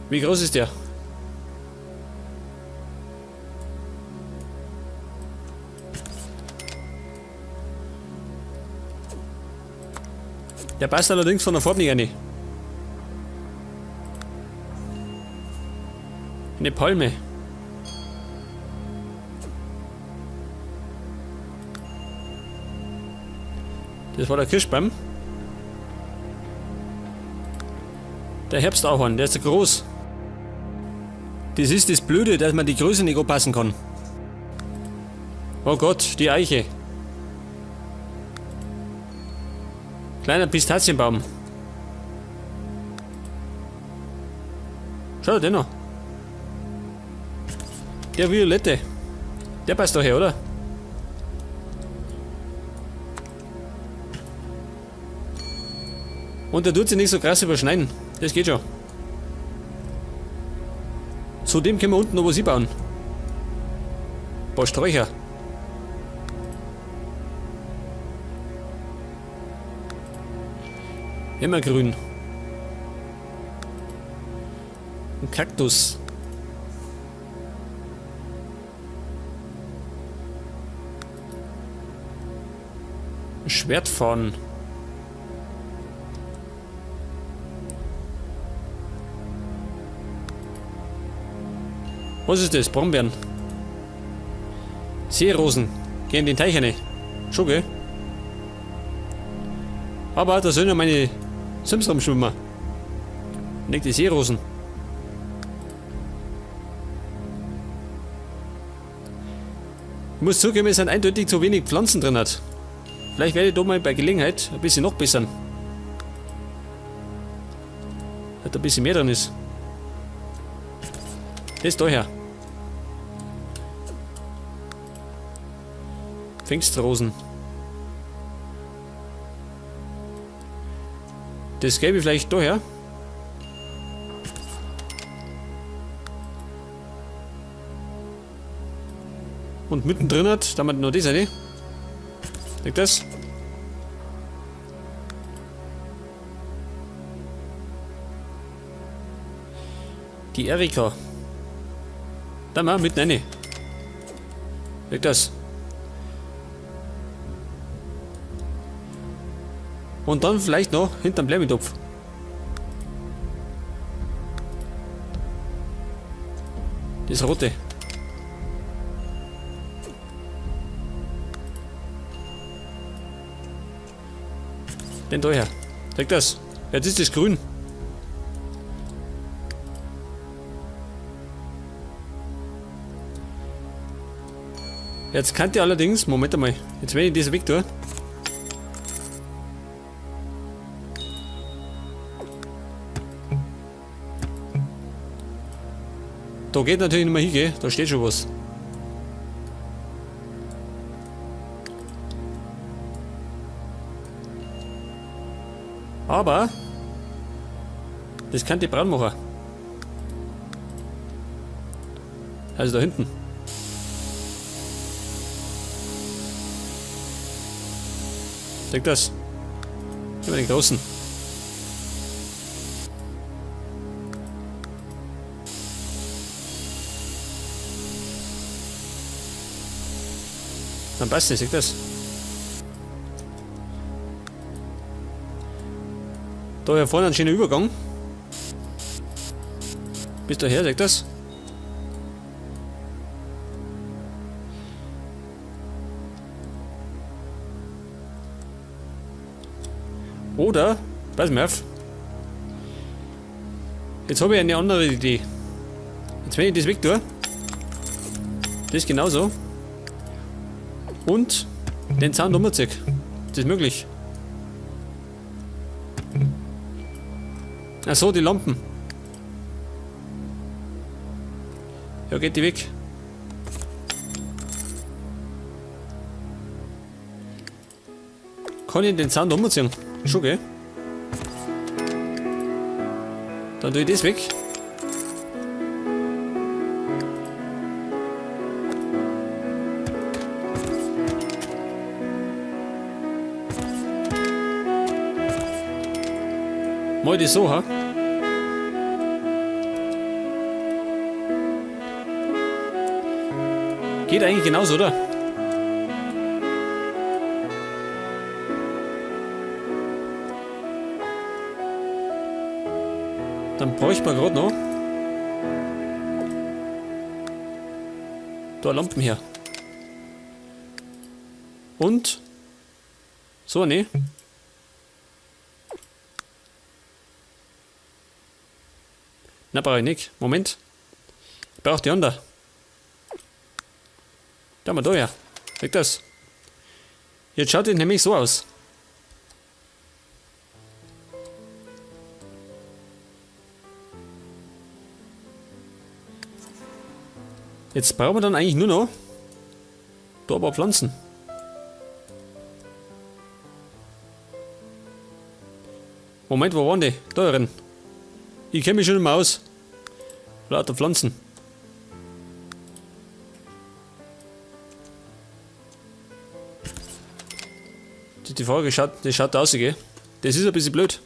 Wie groß ist der? Der passt allerdings von der Farbe nicht rein. Eine Palme. Das war der Kirschbaum. Der Herbstahorn, der ist zu groß. Das ist das Blöde, dass man die Größe nicht anpassen kann. Oh Gott, die Eiche. Kleiner Pistazienbaum. Schau den noch. Der Violette. Der passt doch her, oder? Und der tut sich nicht so krass überschneiden. Das geht schon. Zudem können wir unten noch was bauen. Ein paar Sträucher. Immergrün. Ein Kaktus. Ein Schwertfaden. Was ist das? Brombeeren. Seerosen. Gehen in den Teich rein. Schon, gell? Aber da sollen ja meine Sims rumschwimmen. Nicht die Seerosen. Ich muss zugeben, es sind eindeutig zu wenig Pflanzen drin. Vielleicht werde ich da mal bei Gelegenheit ein bisschen noch bessern. Dass ein bisschen mehr drin ist. Das da her. Pfingstrosen. Das gebe ich vielleicht daher. Und mittendrin hat, damit noch das eine. Liegt das? Die Erika. Da mal mitten eine. Liegt das? Und dann vielleicht noch hinterm Blämmitopf. Das rote. Den da her. Zeig das. Jetzt ist das grün. Jetzt kann ich allerdings, Moment einmal, jetzt wenn ich das weg tue. Da geht natürlich nicht mehr hingehen, da steht schon was. Aber das kann die braun machen. Also da hinten. Zeig das. Immer den großen. Dann passt das, seht das. Da hier vorne ein schöner Übergang. Bis daher, seht das. Oder, pass mal auf. Jetzt habe ich eine andere Idee. Jetzt wenn ich das weg tue. Das genauso. Und den Zaun umziehe. Das ist möglich. Achso, die Lampen. Ja, geht die weg. Kann ich den Zaun umziehen? Schon, gell? Dann tue ich das weg. Mal das so, ha? Geht eigentlich genauso, oder? Dann bräuchte man gerade noch da Lampen her. Und so, ne? Na, brauche ich nicht. Moment. Ich brauche die andere. Da mal da her. Weg das. Jetzt schaut es nämlich so aus. Jetzt brauchen wir dann eigentlich nur noch da ein paar Pflanzen. Moment, wo waren die? Da drin. Ich kenne mich schon immer aus. Lauter Pflanzen. Die Frage schaut, das schaut aus, gell? Das ist ein bisschen blöd.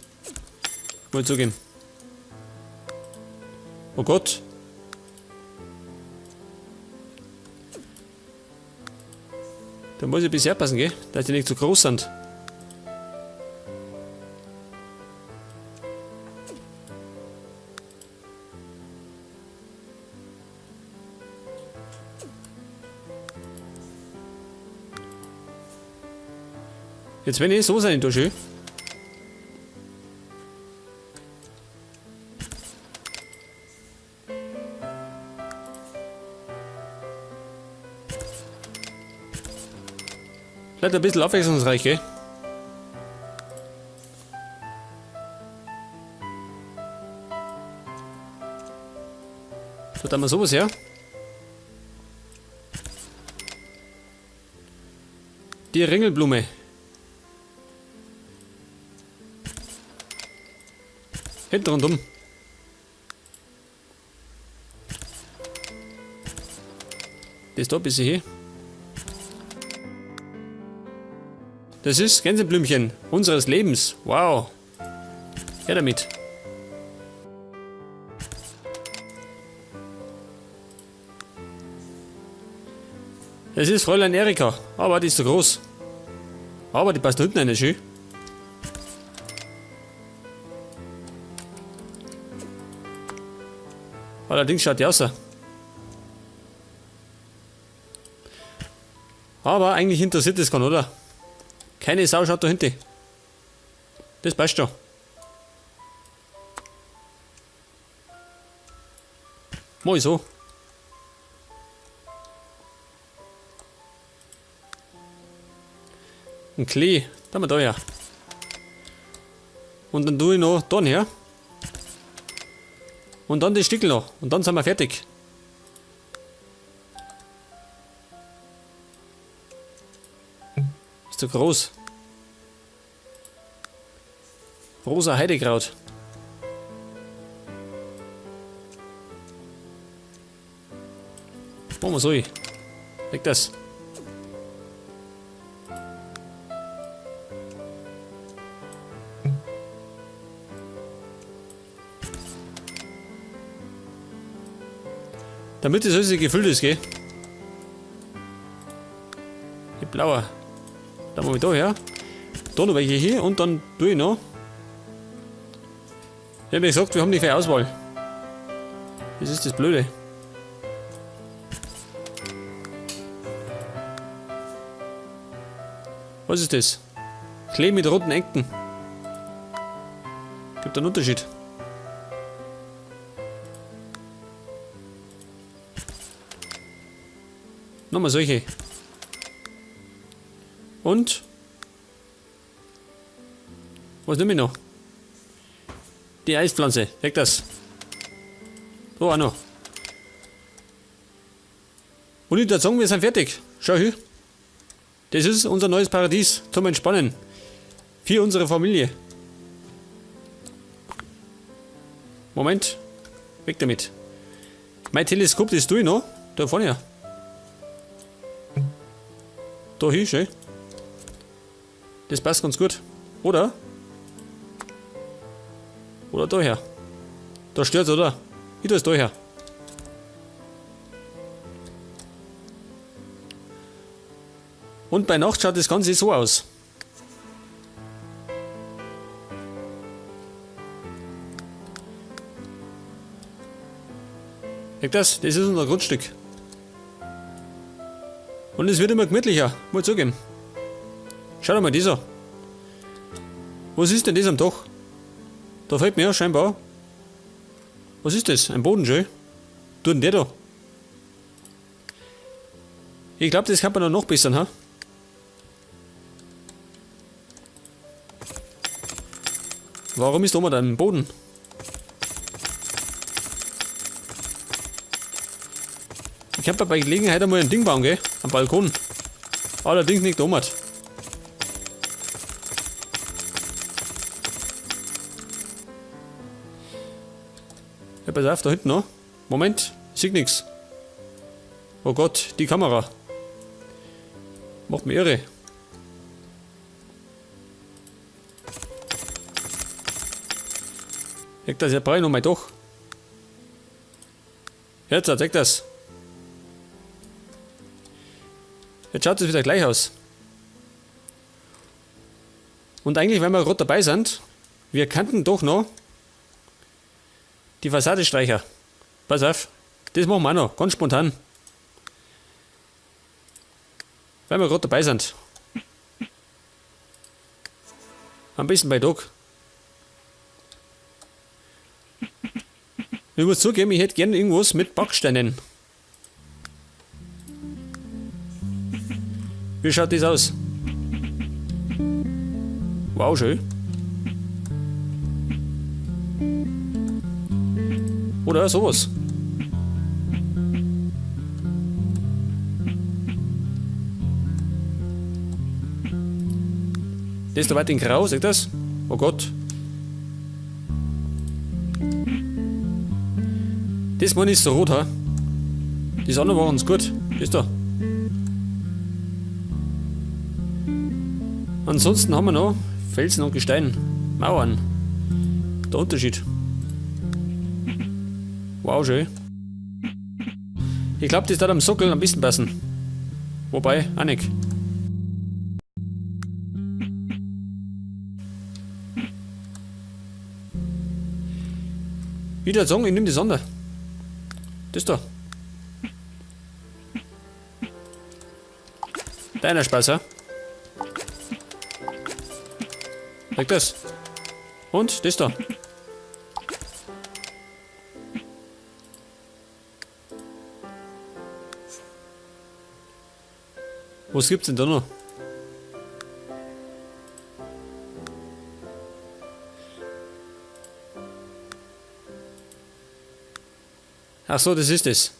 Muss ich zugeben. Oh Gott. Da muss ich ein bisschen aufpassen, gell? Dass die nicht zu groß sind. Jetzt wenn ich so sein, da schön. Vielleicht ein bisschen abwechslungsreich, gell? So, dann mal sowas her. Die Ringelblume. Hinten rundum. Das da ein bisschen hier. Das ist Gänseblümchen unseres Lebens. Wow. Her damit. Das ist Fräulein Erika. Aber die ist zu groß. Aber die passt hinten eine schön. Allerdings schaut die aus. Aber eigentlich interessiert das keinen, oder? Keine Sau schaut da hinten. Das passt schon. Mal so. Ein Klee. Da mal da her. Und dann tue ich noch da her. Und dann die Stickel noch. Und dann sind wir fertig. Ist zu groß. Rosa Heidekraut. Machen wir so. Weg das. Damit das alles gefüllt ist, gell? Die blaue. Da machen wir da her. Da noch welche hier und dann tue ich noch. Ich habe gesagt, wir haben nicht viel Auswahl. Das ist das Blöde. Was ist das? Klee mit roten Ecken. Gibt einen Unterschied. Nochmal solche. Und? Was nehme ich noch? Die Eispflanze. Weg das. So, auch noch. Und ich würde sagen, wir sind fertig. Schau hier. Das ist unser neues Paradies zum Entspannen. Für unsere Familie. Moment. Weg damit. Mein Teleskop, das tue ich noch. Da vorne her. Da hin, schön. Das passt ganz gut. Oder? Oder da her. Da stört's, oder? Ich tue es da her. Und bei Nacht schaut das Ganze so aus. Seht das? Das ist unser Grundstück. Und es wird immer gemütlicher, muss ich zugeben. Schau mal, dieser. Was ist denn das am Dach? Da fällt mir ja scheinbar. Was ist das? Ein Bodenschuh? Tut denn der da? Ich glaube, das kann man noch bessern, ha? Warum ist da mal ein Boden? Ich habe bei Gelegenheit einmal ein Ding bauen, gell? Am Balkon. Allerdings nicht damals. Ja, pass auf, da hinten noch. Moment, ich sehe nichts. Oh Gott, die Kamera. Macht mich irre. Zeig das, ja, brauche ich noch mal doch. Jetzt, zeig das. Jetzt schaut es wieder gleich aus. Und eigentlich, wenn wir gerade dabei sind, wir könnten doch noch die Fassade streichen. Pass auf, das machen wir auch noch, ganz spontan. Wenn wir gerade dabei sind. Am besten bei Tag. Ich muss zugeben, ich hätte gerne irgendwas mit Backsteinen. Wie schaut das aus? Wow, schön. Oder sowas. Das da weit in Grau, seht ihr das? Oh Gott. Das meine ich ist so rot, ha? Das andere war uns gut. Das da. Ansonsten haben wir noch Felsen und Gestein. Mauern. Der Unterschied. Wow, schön. Ich glaube, das darf am Sockel am besten passen. Wobei, auch nicht. Wieder sagen, ich nehme die Sonde. Das da. Deiner Spaß, ja? Like das. Und das da. Was gibt's denn da noch? Ach so, das ist es.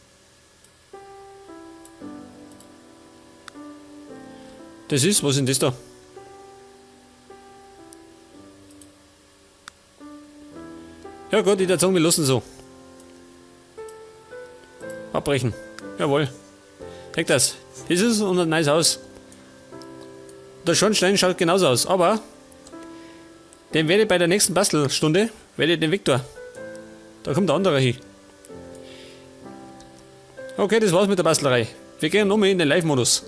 Das ist, was ist denn das da? Ja gut, ich würde sagen, wir lassen so. Abbrechen. Jawohl. Check das. Das ist unser neues Haus. Der Schornstein schaut genauso aus, aber den werde ich bei der nächsten Bastelstunde, werde ich den Viktor. Da kommt der andere hin. Okay, das war's mit der Bastlerei. Wir gehen nochmal in den Live-Modus.